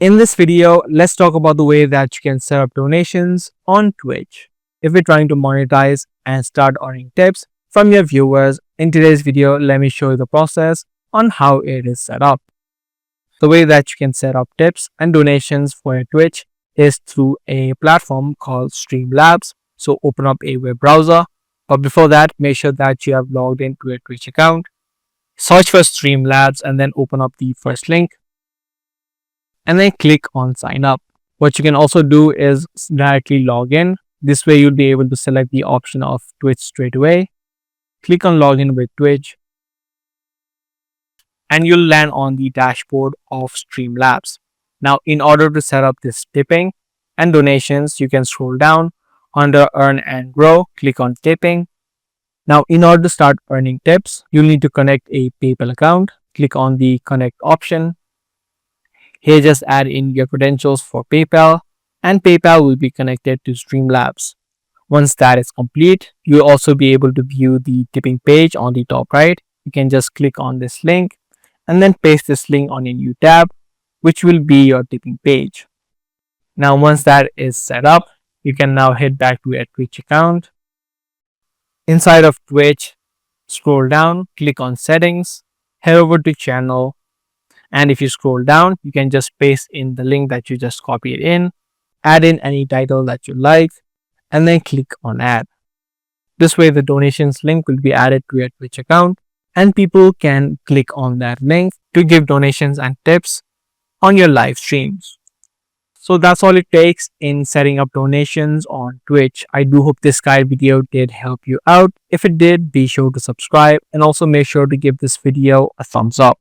In this video, let's talk about the way that you can set up donations on Twitch. If you're trying to monetize and start earning tips from your viewers, in today's video, let me show you the process on how it is set up. The way that you can set up tips and donations for your Twitch is through a platform called Streamlabs. So open up a web browser, but before that, make sure that you have logged into your Twitch account. Search for Streamlabs and then open up the first link and then click on sign up. What you can also do is directly log in. This way you'll be able to select the option of Twitch straight away. Click on login with Twitch and you'll land on the dashboard of Streamlabs. Now, in order to set up this tipping and donations, you can scroll down under earn and grow, click on tipping. Now, in order to start earning tips, you'll need to connect a PayPal account. Click on the connect option. Here, just add in your credentials for PayPal and PayPal will be connected to Streamlabs. Once that is complete, you'll also be able to view the tipping page on the top right. You can just click on this link and then paste this link on a new tab, which will be your tipping page. Now, once that is set up, you can now head back to your Twitch account. Inside of Twitch, scroll down, click on settings, head over to channel. And if you scroll down, you can just paste in the link that you just copied in, add in any title that you like, and then click on add. This way, the donations link will be added to your Twitch account and people can click on that link to give donations and tips on your live streams. So that's all it takes in setting up donations on Twitch. I do hope this guide video did help you out. If it did, be sure to subscribe and also make sure to give this video a thumbs up.